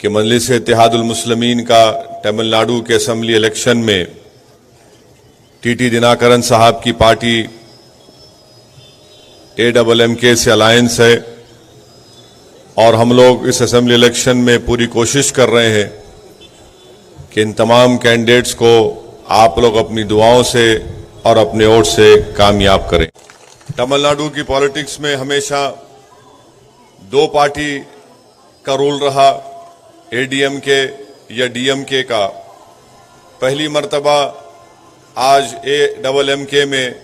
कि मजलिस इत्तेहादुल मुस्लिमीन का तमिलनाडु के असेंबली इलेक्शन में टीटी दिनाकरन साहब की पार्टी AMMK से अलायंस है और हम लोग इस असेंबली इलेक्शन में पूरी कोशिश कर रहे हैं कि इन तमाम कैंडिडेट्स को आप लोग अपनी दुआओं से और अपने वोट से कामयाब करें। तमिलनाडु की पॉलिटिक्स में हमेशा दो पार्टी का रूल रहा, ADMK या DMK का। पहली मर्तबा आज AMMK में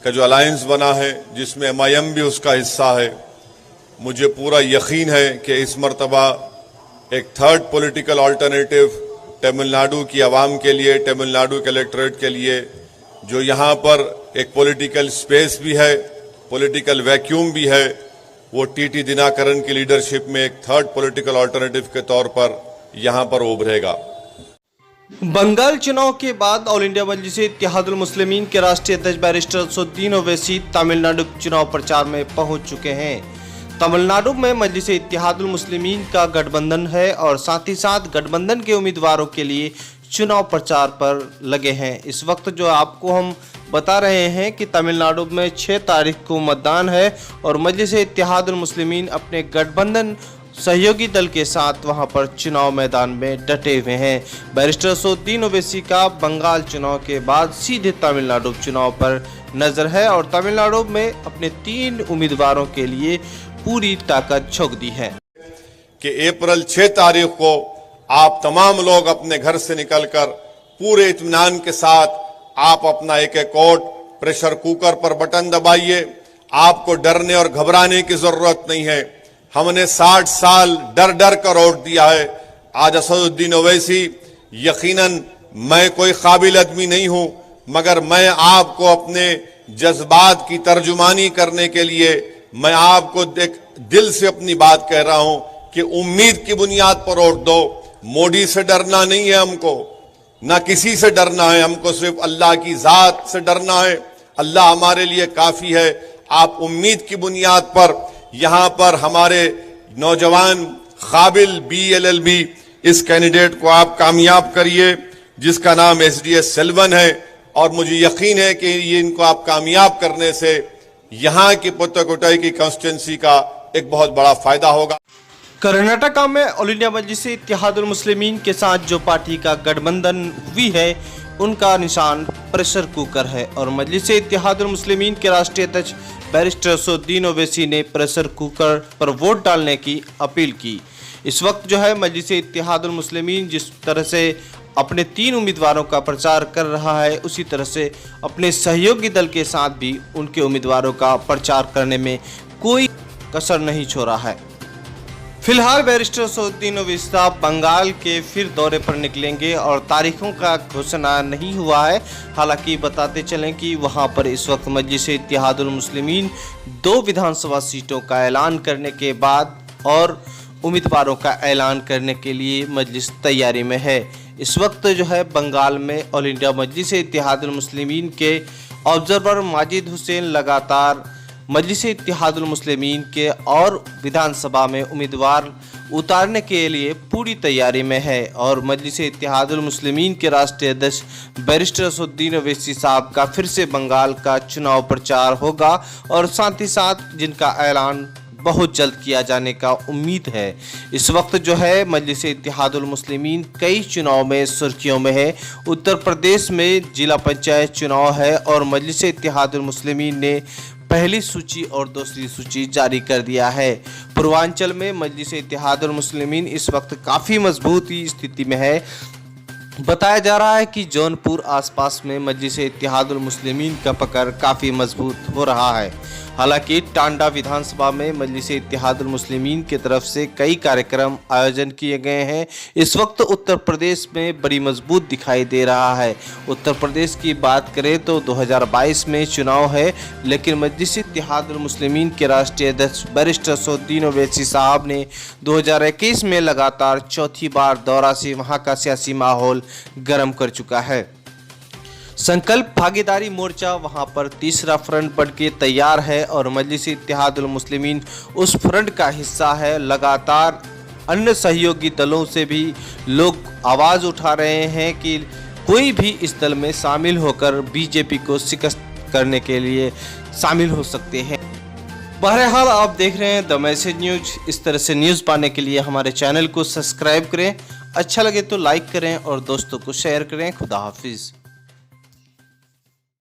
का जो अलायंस बना है, जिसमें MIM भी उसका हिस्सा है, मुझे पूरा यकीन है कि इस मर्तबा एक थर्ड पॉलिटिकल अल्टरनेटिव तमिलनाडु की आवाम के लिए, तमिलनाडु के इलेक्टोरेट के लिए, जो यहाँ पर एक पॉलिटिकल स्पेस भी है, पॉलिटिकल वैक्यूम भी है, वो टीटी दिनाकरन की लीडरशिप में एक थर्ड पॉलिटिकल अल्टरनेटिव के तौर पर यहाँ पर उभरेगा। बंगाल चुनाव के बाद ऑल इंडिया मजलिस इत्तेहादुल मुस्लिमीन के राष्ट्रीय अध्यक्ष बैरिस्टर असदुद्दीन ओवैसी तमिलनाडु चुनाव प्रचार में पहुंच चुके हैं। तमिलनाडु में मजलिस इत्तेहादुल मुस्लिमीन का गठबंधन है और साथ ही साथ गठबंधन के उम्मीदवारों के लिए चुनाव प्रचार पर लगे हैं। इस वक्त जो आपको हम बता रहे हैं कि तमिलनाडु में 6 तारीख को मतदान है और मजलिस इत्तेहादुल मुस्लिमीन अपने गठबंधन सहयोगी दल के साथ वहां पर चुनाव मैदान में डटे हुए हैं। बैरिस्टर असदुद्दीन ओवैसी का बंगाल चुनाव के बाद सीधे तमिलनाडु चुनाव पर नजर है और तमिलनाडु में अपने 3 उम्मीदवारों के लिए पूरी ताकत झोंक दी है कि अप्रैल 6 तारीख को आप तमाम लोग अपने घर से निकलकर पूरे इत्मीनान के साथ आप अपना एक वोट प्रेशर कुकर पर बटन दबाइए। आपको डरने और घबराने की जरूरत नहीं है। हमने 60 साल डर डर कर वोट दिया है। आज असदुद्दीन ओवैसी, यकीनन मैं कोई काबिल आदमी नहीं हूं, मगर मैं आपको अपने जज्बात की तर्जुमानी करने के लिए मैं आपको दिल से अपनी बात कह रहा हूं कि उम्मीद की बुनियाद पर वोट दो। मोदी से डरना नहीं है हमको, ना किसी से डरना है, हमको सिर्फ अल्लाह की जात से डरना है। अल्लाह हमारे लिए काफी है। आप उम्मीद की बुनियाद पर यहां पर हमारे नौजवान काबिल BLLB इस कैंडिडेट को आप कामयाब करिए, जिसका नाम SDS सेल्वन है, और मुझे यकीन है कि ये इनको आप कामयाब करने से यहां की पुत्तकोटाई की कॉन्स्टिट्यूंसी का एक बहुत बड़ा फायदा होगा। कर्नाटका में ऑल इंडिया मजलिस इत्तेहादुल मुस्लिमीन के साथ जो पार्टी का गठबंधन हुई है, उनका निशान प्रेशर कुकर है और मजलिस इत्तेहादुल मुस्लिमीन के राष्ट्रीय अध्यक्ष बैरिस्टर असदुद्दीन ओवैसी ने प्रेशर कुकर पर वोट डालने की अपील की। इस वक्त जो है मजलिस इत्तेहादुल मुस्लिमीन जिस तरह से अपने 3 उम्मीदवारों का प्रचार कर रहा है, उसी तरह से अपने सहयोगी दल के साथ भी उनके उम्मीदवारों का प्रचार करने में कोई कसर नहीं छोड़ा है। फिलहाल बैरिस्टर असदुद्दीन ओवैसी साहब बंगाल के फिर दौरे पर निकलेंगे और तारीखों का घोषणा नहीं हुआ है। हालांकि बताते चलें कि वहां पर इस वक्त मजलिस इत्तेहादुल मुस्लिमीन 2 विधानसभा सीटों का ऐलान करने के बाद और उम्मीदवारों का ऐलान करने के लिए मजलिस तैयारी में है। इस वक्त जो है बंगाल में ऑल इंडिया मजलिस इत्तेहादुल मुस्लिमीन के ऑब्जर्वर माजिद हुसैन लगातार मजलिस इत्तेहादुल मुस्लिमीन के और विधानसभा में उम्मीदवार उतारने के लिए पूरी तैयारी में है और मजलिस इत्तेहादुल मुस्लिमीन के राष्ट्रीय अध्यक्ष बैरिस्टर असदुद्दीन ओवैसी साहब का फिर से बंगाल का चुनाव प्रचार होगा और साथ ही साथ जिनका ऐलान बहुत जल्द किया जाने का उम्मीद है। इस वक्त जो है मजलिस इत्तेहादुल मुस्लिमीन कई चुनाव में सुर्खियों में है। उत्तर प्रदेश में जिला पंचायत चुनाव है और मजलिस इत्तेहादुल मुस्लिमीन ने पहली सूची और दूसरी सूची जारी कर दिया है। पूर्वांचल में मजलिस इत्तेहादुल मुस्लिमीन इस वक्त काफ़ी मजबूत स्थिति में है। बताया जा रहा है कि जौनपुर आसपास में मजलिस इत्तेहादुल मुस्लिमीन का पकड़ काफ़ी मजबूत हो रहा है। हालांकि टांडा विधानसभा में मजलिस इत्तेहादुल मुस्लिमीन की तरफ से कई कार्यक्रम आयोजन किए गए हैं। इस वक्त उत्तर प्रदेश में बड़ी मजबूत दिखाई दे रहा है। उत्तर प्रदेश की बात करें तो 2022 में चुनाव है, लेकिन मजलिस इत्तेहादुल मुस्लिमीन के राष्ट्रीय अध्यक्ष बैरिस्टर असदुद्दीन ओवैसी साहब ने 2021 में लगातार चौथी बार दौरा से वहां का सियासी माहौल गर्म कर चुका है। संकल्प भागीदारी मोर्चा वहां पर तीसरा फ्रंट बन के तैयार है और मजलिस इत्तेहादुल मुस्लिमीन उस फ्रंट का हिस्सा है। लगातार अन्य सहयोगी दलों से भी लोग आवाज़ उठा रहे हैं कि कोई भी इस दल में शामिल होकर बीजेपी को शिकस्त करने के लिए शामिल हो सकते हैं। बहरहाल आप देख रहे हैं द मैसेज न्यूज। इस तरह से न्यूज़ पाने के लिए हमारे चैनल को सब्सक्राइब करें, अच्छा लगे तो लाइक करें और दोस्तों को शेयर करें। खुदा हाफिज़।